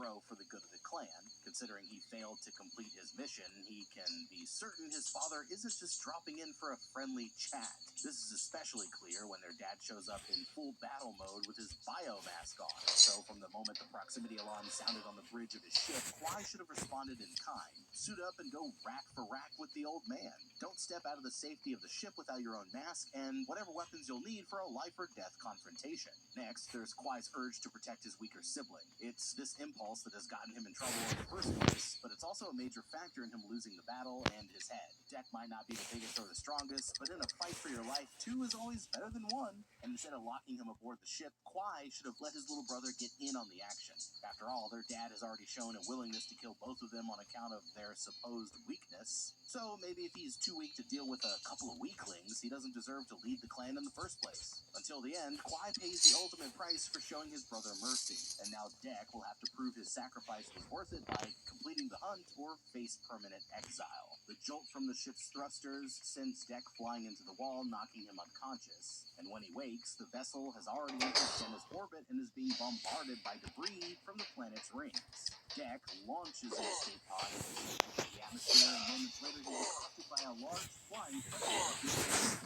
bro for the good of the clan. Considering he failed to complete his mission, he can be certain his father isn't just dropping in for a friendly chat. This is especially clear when their dad shows up in full battle mode with his bio mask on. So from the moment the proximity alarm sounded on the bridge of his ship, Kwai should have responded in kind. Suit up and go rack for rack with the old man. Don't step out of the safety of the ship without your own mask and whatever weapons you'll need for a life or death confrontation. Next, there's Kwai's urge to protect his weaker sibling. It's this impulse that has gotten him in trouble in the first place, but it's also a major factor in him losing the battle and his head. Deck might not be the biggest or the strongest, but in a fight for your life, 2 is always better than 1. And instead of locking him aboard the ship, Kwai should have let his little brother get in on the action. After all, their dad has already shown a willingness to kill both of them on account of their supposed weakness. So maybe if he's too weak to deal with a couple of weaklings, he doesn't deserve to lead the clan in the first place. Until the end, Kwai pays the ultimate price for showing his brother mercy, and now Deck will have to prove his sacrifice was worth it by completing the hunt or face permanent exile. The jolt from the ship's thrusters sends Deck flying into the wall, knocking him unconscious, and when he wakes, the vessel has already entered Jenna's orbit and is being bombarded by debris from the planet's rings. Deck launches an escape pod into the atmosphere, and moments later he's accosted by a large flying predator.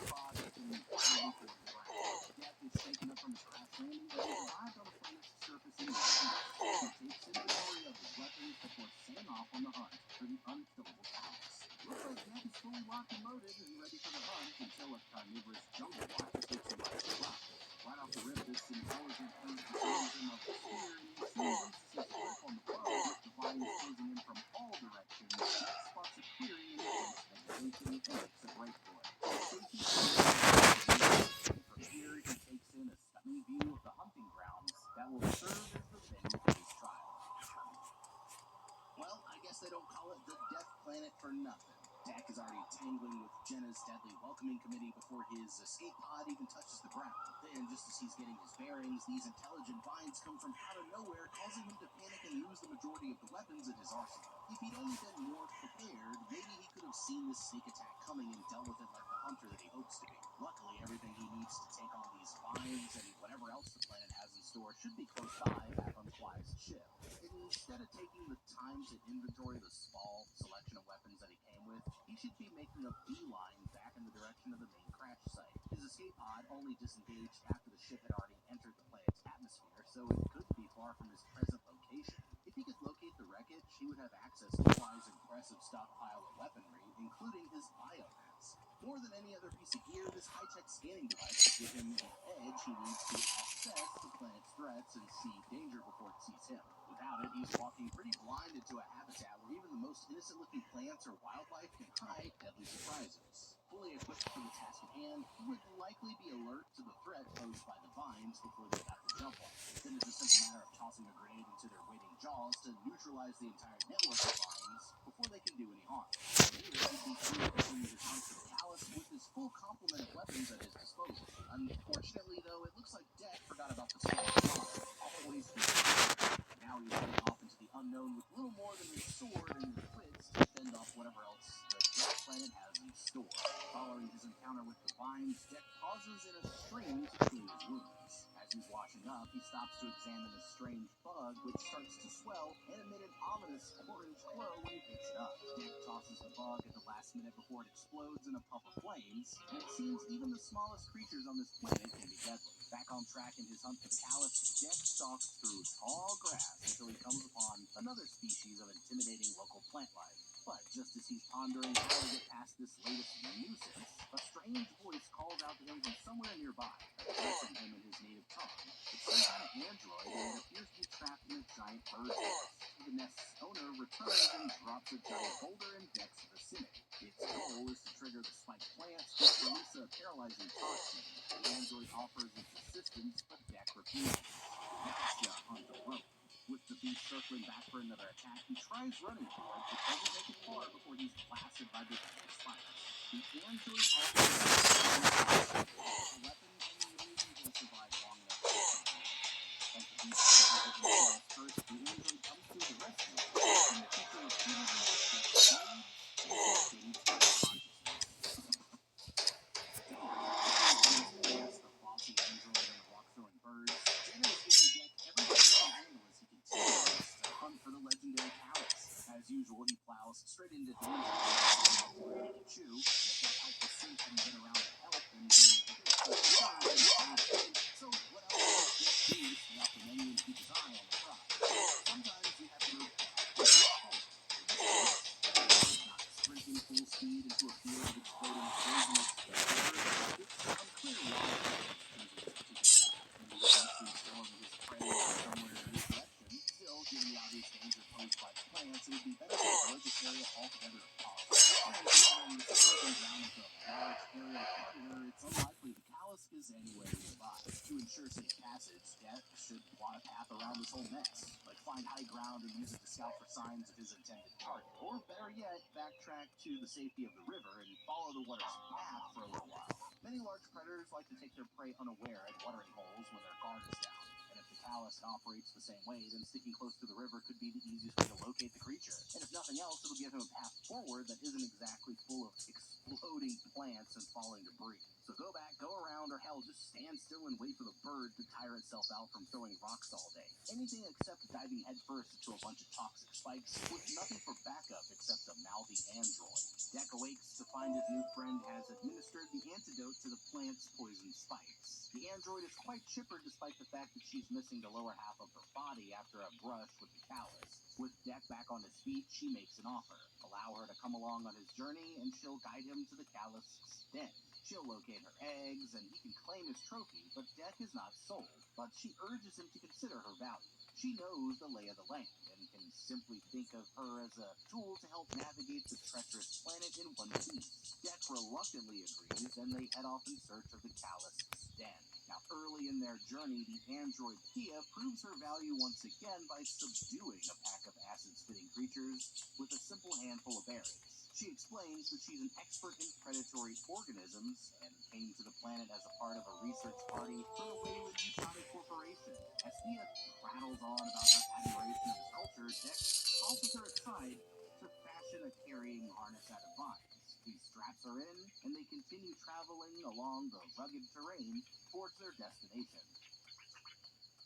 The pod has been wildly toward the ground. Deck is shaken up from his crash landing, but he arrived on the planet's surface in peace. He takes inventory of his weapons before setting off on the hunt for the unkillable palace. Looks like Deck is fully locked and loaded and ready for the hunt until a carnivorous jungle lion takes him by surprise. Right off the rip, this intelligent bird disarms him of the spear, and he soon releases his grip on the bow. With the vines closing in from all directions, Deck spots a clearing in his vegetation and makes a break for it. From here, he takes in a stunning view of the hunting grounds that will serve as the venue for his trial. Well, I guess they don't call it the Death Planet for nothing. Deck is already tangling with Jenna's deadly welcoming committee before his escape pod even touches the ground. Then, just as he's getting his bearings, these intelligent vines come from out of nowhere, causing him to panic and lose the majority of the weapons in his arsenal. If he'd only been more prepared, maybe he could have seen this sneak attack coming and dealt with it like the hunter that he hopes to be. Luckily, everything he needs to take on these vines and whatever else the planet has in store should be close by back on Kwai's ship. Instead of taking the time to inventory the small selection of weapons that he came with, he should be making a beeline back in the direction of the main crash site. His escape pod only disengaged after the ship had already entered the planet's atmosphere, so it couldn't be far from his present location. If he could locate the wreckage, he would have access to Kwai's impressive stockpile of weaponry, including his biomass. More than any other piece of gear, this high-tech scanning device will give him the edge he needs to assess the planet's threats and see danger before it sees him. Without it, he's walking pretty blind into a habitat where even the most innocent-looking plants or wildlife can hide deadly surprises. Fully equipped for the task at hand, he would likely be alert to the threat posed by the vines before they got the jump on. Then it's a simple matter of tossing a grenade into their waiting jaws to neutralize the entire network of vines before they can do any harm. Here, he'd be free to continue his hunt for the palace with his full complement of weapons at his disposal. Unfortunately, though, it looks like Deck forgot about the small father, always behind. Now he's heading off into the unknown with little more than his sword and his wits to fend off whatever else the Death Planet has in store. Following his encounter with the vines, Deck pauses in a stream to clean his wounds. As he's washing up, he stops to examine a strange bug which starts to swell and emit an ominous orange glow when he picks it up. Deck tosses the bug at the last minute before it explodes in a puff of flames, and it seems even the smallest creatures on this planet can be deadly. Back on track in his hunt for the palace, Deck stalks through tall grass until he comes upon another species of intimidating local plant life. But just as he's pondering how to get past this latest nuisance, a strange voice calls out to him from somewhere nearby, addressing him in his native tongue. It's some kind of android, and it appears to be trapped in a giant bird nest. The nest's owner returns and drops a giant boulder in Deck's vicinity. Its goal is to trigger the spiked plants, which release a paralyzing toxin. The android offers its assistance, but Deck refuses. That's your hunt alone. With the beast circling back for another attack, he tries running for it, but doesn't make it far before he's blasted by the giant spikes. The android offers a weapon, and maybe he'll survive long enough to get something. As the beast tries it himself first, the android comes to the rescue, and the creature repeatedly respects blades and sustains consciousness. Past the flossy android and the rock-throwing birds, Jenner is giving Deck everything he can handle as he continues to hunt for the legendary Callus. As usual, he plows straight into danger. Chew, and if that alpha suit hadn't been around to help, then so what else does Death do to stay off the menu and keep his eye on the prize? Sometimes you have to go not sprinting full speed into a field of exploding poisonous vapor. It's unclear why he chooses some of his prey somewhere in his direction. Still, given the obvious danger posed by the plants, it would be better to avoid this area altogether if possible. And considering this is open ground with a large aerial predator, it's unlikely the Callus is anywhere nearby. To ensure safe passage, Death should plot a path around this whole mess, like find high ground and use it to scout for signs of his intended target. Or better yet, backtrack to the safety of the river and follow the water's path for a little while. Many large predators like to take their prey unaware at watering holes when their guard is down. And if the Callus operates the same way, then sticking close to the river could be the easiest way to locate the creature. And if nothing else, it'll give him a path forward that isn't exactly full of exploding plants and falling debris. So go back, go around, or hell, just stand still and wait for the bird to tire itself out from throwing rocks all day. Anything except diving headfirst into a bunch of toxic spikes with nothing for backup except a mouthy android. Deck awakes to find his new friend has administered the antidote to the plant's poison spikes. The android is quite chipper despite the fact that she's missing the lower half of her body after a brush with the Callus. With Deck back on his feet, she makes an offer. Allow her to come along on his journey, and she'll guide him to the Callus's den. She'll locate her eggs, and he can claim his trophy, but Deck is not sold. But she urges him to consider her value. She knows the lay of the land, and can simply think of her as a tool to help navigate the treacherous planet in one piece. Deck reluctantly agrees, and they head off in search of the Callus's den. Now, early in their journey, the android Thea proves her value once again by subduing a pack of acid-spitting creatures with a simple handful of berries. She explains that she's an expert in predatory organisms and came to the planet as a part of a research party for the Weyland-Yutani Corporation. As Thea prattles on about her admiration of his culture, Deck tosses her aside to fashion a carrying harness out of vines. He straps her in, and they continue traveling along the rugged terrain towards their destination.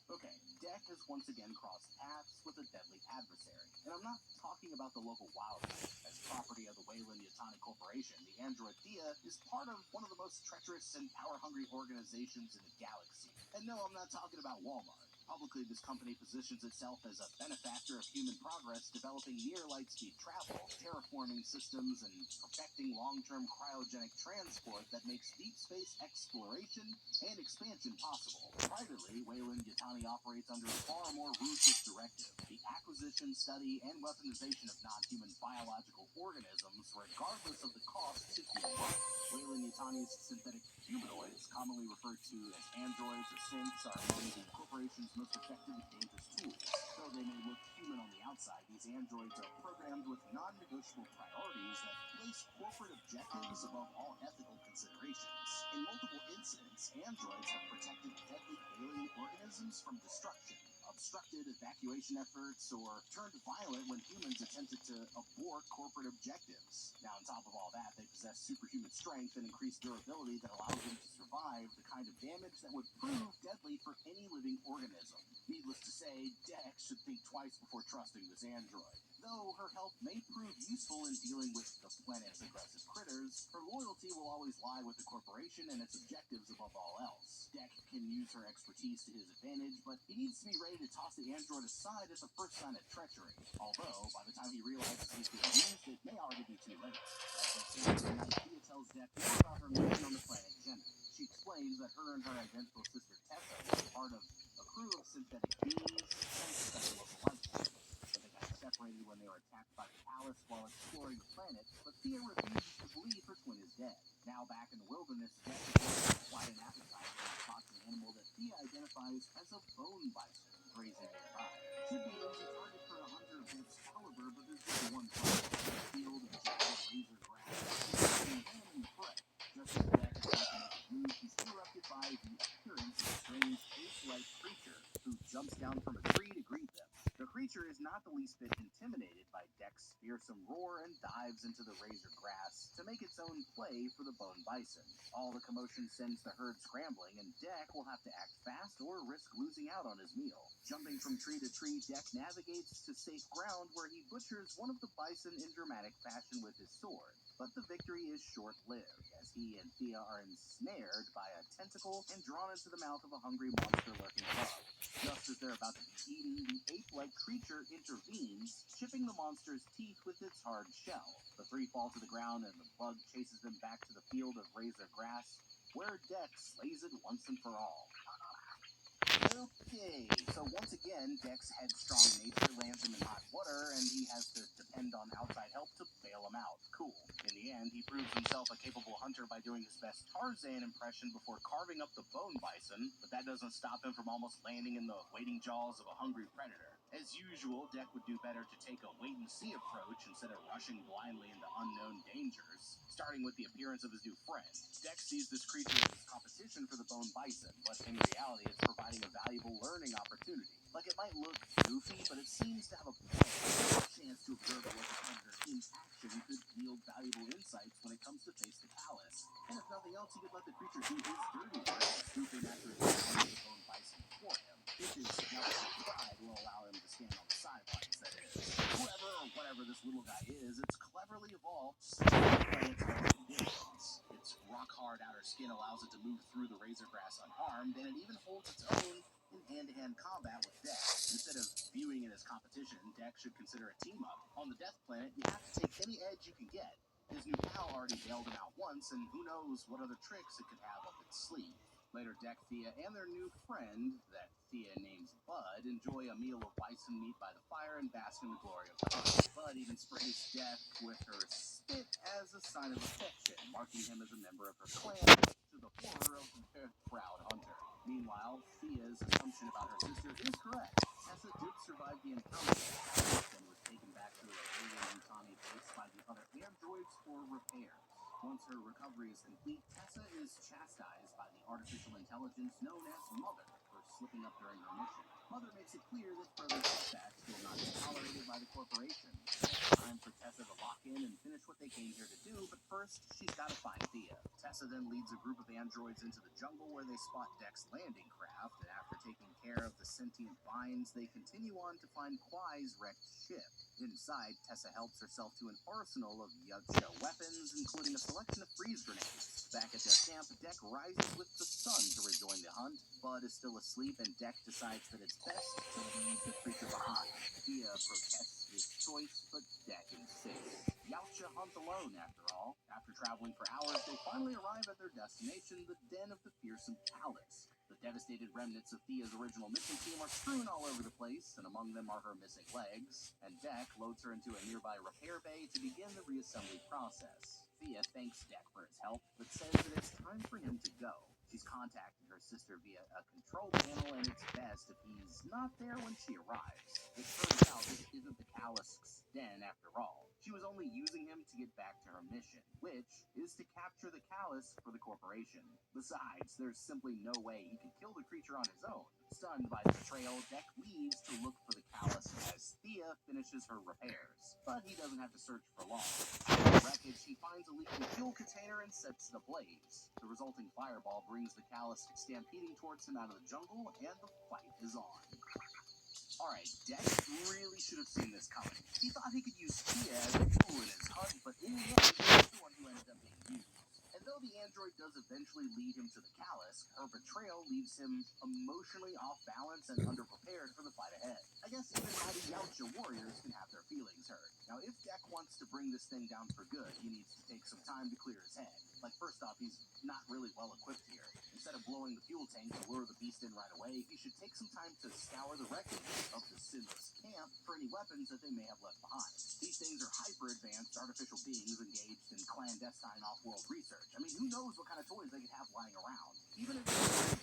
Okay, Deck has once again crossed paths with a deadly adversary. And I'm not talking about the local wildlife. As property of the Weyland-Yutani Corporation, the android Thea is part of one of the most treacherous and power-hungry organizations in the galaxy. And no, I'm not talking about Walmart. Publicly, this company positions itself as a benefactor of human progress, developing near-light-speed travel, terraforming systems, and perfecting long-term cryogenic transport that makes deep space exploration and expansion possible. Privately, Weyland-Yutani operates under a far more ruthless directive: the acquisition, study, and weaponization of non-human biological organisms, regardless of the cost to human life. Weyland-Yutani's synthetic humanoids, commonly referred to as androids or synths, are among the corporation's most effective and dangerous tools. Though they may look human on the outside, these androids are programmed with non-negotiable priorities that place corporate objectives above all ethical considerations. In multiple incidents, androids have protected deadly alien organisms from destruction, obstructed evacuation efforts, or turned violent when humans attempted to abort corporate objectives. Now, on top of all that, they possess superhuman strength and increased durability that allows them to survive the kind of damage that would prove deadly for any living organism. Needless to say, Deck should think twice before trusting this android. Though her help may prove useful in dealing with the planet's aggressive critters, her loyalty will always lie with the corporation and its objectives above all else. Deck can use her expertise to his advantage, but he needs to be ready to toss the android aside at the first sign of treachery. Although, by the time he realizes he's been used, it may already be too late. As they say tonight, Thea tells Deck more about her mission on the planet Jenna. She explains that her and her identical sister Tessa were part of a crew of synthetic beings sent by the local life force. But they got separated when they were attacked by the Callus while exploring the planet, but Thea refuses to believe her twin is dead. Now back in the wilderness, Deck is quite an appetite for a toxic animal that Thea identifies as a bone bison grazing nearby. Should be an easy target for a hunter of Deck's caliber, but there's just one problem: a field of jagged razor grass and random prey. Just as Deck is about to make a move, he's interrupted by the appearance of a strange ape-like creature who jumps down from a tree to greet them. The creature is not the least bit intimidated by Deck's fearsome roar and dives into the razor grass to make its own play for the bone bison. All the commotion sends the herd scrambling, and Deck will have to act fast or risk losing out on his meal. Jumping from tree to tree, Deck navigates to safe ground where he butchers one of the bison in dramatic fashion with his sword. But the victory is short-lived, as he and Thea are ensnared by a tentacle and drawn into the mouth of a hungry monster lurking above. Just as they're about to be eaten, the ape-like creature intervenes, chipping the monster's teeth with its hard shell. The three fall to the ground, and the bug chases them back to the field of razor grass, where Deck slays it once and for all. Okay, so once again, Deck's headstrong nature lands him in hot water, and he has to depend on outside help to bail him out. Cool. In the end, he proves himself a capable hunter by doing his best Tarzan impression before carving up the bone bison, but that doesn't stop him from almost landing in the waiting jaws of a hungry predator. As usual, Deck would do better to take a wait-and-see approach instead of rushing blindly into unknown dangers, starting with the appearance of his new friend. Deck sees this creature as competition for the bone bison, but in reality it's providing a valuable learning opportunity. Like, it might look goofy, but it seems to have a point. A chance to observe a local predator in action could yield valuable insights when it comes to face the callus. And if nothing else, he could let the creature do his dirty work, scooping after the bone bison for him. Which is now pride will allow him to stand on the sidelines, that is. Whoever or whatever this little guy is, it's cleverly evolved so its conditions. Its rock-hard outer skin allows it to move through the razor grass unharmed, and it even holds its own in hand-to-hand combat with Deck. Instead of viewing it as competition, Deck should consider a team-up. On the Death Planet, you have to take any edge you can get. His new pal already bailed him out once, and who knows what other tricks it could have up its sleeve. Later, Deck, Thea, and their new friend, that Thea names Bud, enjoy a meal of bison meat by the fire and bask in the glory of the hunt. Bud even sprays Deck with her spit as a sign of affection, marking him as a member of her clan, to the horror of their proud hunter. Meanwhile, Thea's assumption about her sister is correct. Tessa did survive the encounter and was taken back to the alien Utani base by the other androids for repairs. Once her recovery is complete, Tessa is chastised by the artificial intelligence known as Mother for slipping up during her mission. Mother makes it clear that further setbacks will not be tolerated by the corporation. It's time for Tessa to lock in and finish what they came here to do, but first, she's got to find Thea. Tessa then leads a group of androids into the jungle where they spot Deck's landing craft, and after taking care of the sentient vines, they continue on to find Kwai's wrecked ship. Inside, Tessa helps herself to an arsenal of Yautja weapons, including a selection of freeze grenades. Back at their camp, Deck rises with the sun to rejoin the hunt. Bud is still asleep, and Deck decides that it's best to leave the creature behind. Thea protests his choice, but Deck insists. Yautja hunt alone, after all. After traveling for hours, they finally arrive at their destination, the den of the fearsome callus. The devastated remnants of Thea's original mission team are strewn all over the place, and among them are her missing legs, and Deck loads her into a nearby repair bay to begin the reassembly process. Thea thanks Deck for his help, but says that it's time for him to go. She's contacted her sister via a control panel, and it's best if he's not there when she arrives. It turns out this isn't the Callus's den after all. She was only using him to get back to her mission, which is to capture the Callus for the corporation. Besides, there's simply no way he can kill the creature on his own. Stunned by the betrayal, Deck leaves to look for the Callus as Thea finishes her repairs. But he doesn't have to search for long. In the wreckage, he finds a leaking fuel container and sets it ablaze. The resulting fireball brings the Callus stampeding towards him out of the jungle, and the fight is on. Alright, Deck really should have seen this coming. He thought he could use Thea as a tool in his hunt, but in the end, he's the one who ended up being used. And though the android does eventually lead him to the Callus, her betrayal leaves him emotionally off balance and underprepared for the fight ahead. I guess even mighty Yautja warriors can have their feelings hurt. Now, if Deck wants to bring this thing down for good, he needs to take some time to clear his head. Like, first off, he's not really well equipped here. Instead of blowing the fuel tank to lure the beast in right away, he should take some time to scour the wreckage of the sinless camp for any weapons that they may have left behind. These things are hyper-advanced artificial beings engaged in clandestine off-world research. I mean, who knows what kind of toys they could have lying around? Even a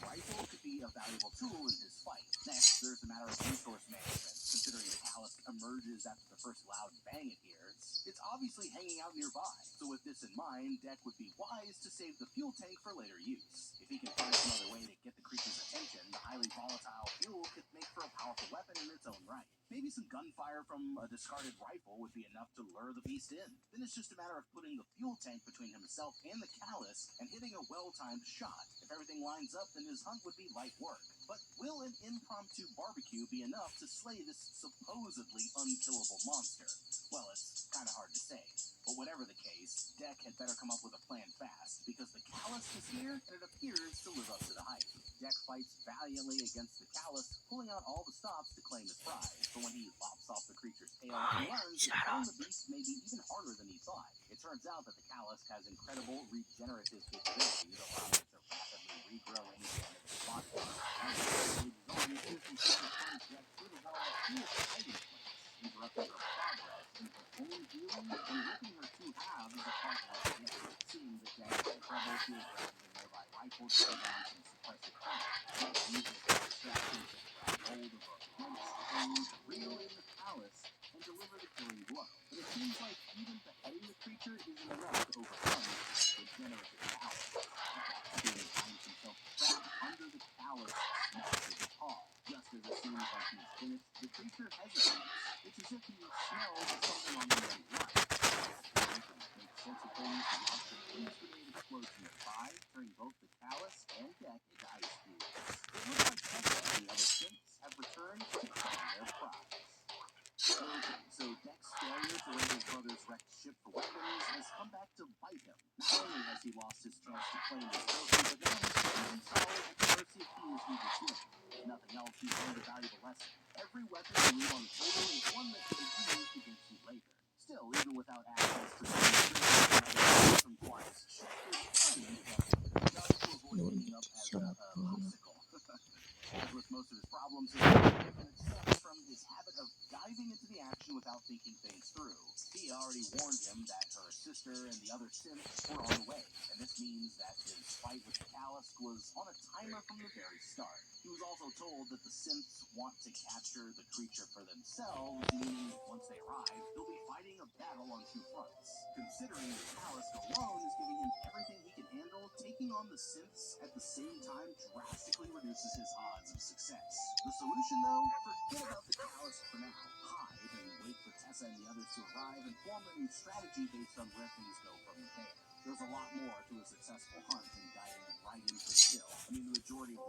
rifle could be a valuable tool in his fight. Next, there's a matter of resource management. Considering the Callus emerges after the first loud bang it hears, it's obviously hanging out nearby. So with this in mind, Deck would be wise to save the fuel tank for later use. If he can find some other way to get the creature's attention, the highly volatile fuel could make for a powerful weapon in its own right. Maybe some gunfire from a discarded rifle would be enough to lure the beast in. Then it's just a matter of putting the fuel tank between himself and the callus and hitting a well-timed shot. If everything lines up, then his hunt would be light work. But will an impromptu barbecue be enough to slay this supposedly unkillable monster? Well, it's kind of hard to say. But whatever the case, Deck had better come up with a plan fast, because the callus is here and it appears to live up to the hype. Deck fights valiantly against the callus, pulling out all the stops to claim his prize. But when he lops off the creature's tail, he learns that killing the beast may be even harder than he thought. It turns out that the callus has incredible regenerative capabilities, allowing it to rapidly regrow any damaged spot. As the stage is on, Susan Sugar finds Deck through the wall a few hiding place, interrupting her progress in her own healing and ripping her two halves apart once again. Seeing that Deck had trouble, she has grabbed a nearby rifle to lay down some suppressive fire. Using it as a distraction to grab hold of a clenched thing, reel in the callus, and deliver the killing blow. But it seems like even beheading the creature isn't enough to overcome its regenerative power. Deck soon finds himself trapped under the callus, smashed with a paw. Just as it seems like he's finished, the creature hesitates. It's as if he smells something on the way run. Deck turns and makes sense of things and watches an instant explosion nearby, turning both the callus and Deck into ice cubes. It looks like Deck and the other synths have returned to claim their prize. Okay, so Deck's failure to raid his brother's wrecked ship for weapons has come back to bite him. Not only has he lost his chance to claim his trophy, but now he's completely solid at the mercy of Keen's evil twin. If nothing else, he's learned a valuable lesson. Every weapon you leave on the table is one that can be used against you later. Still, even without access to some strings from Quark's ship, there's plenty Deck does to avoid ending up as a popsicle. As with most of his problems, his predicament stems from his habit of diving into the action without thinking things through. Tia already warned him that her sister and the other synths were on the way, and this means that his fight with the callus was on a timer from the very start. He was also told that the synths want to capture the creature for themselves, meaning once they arrive, they'll be fighting a battle on two fronts. Considering the callus alone is giving him everything he can handle, taking on the synths at the same time drastically reduces his odds of success. The solution, though, forget about the callus for now. Hide and wait for Tessa and the others to arrive and form a new strategy based on where things go from there. There's a lot more to a successful hunt than diving right into the kill. I mean, the majority of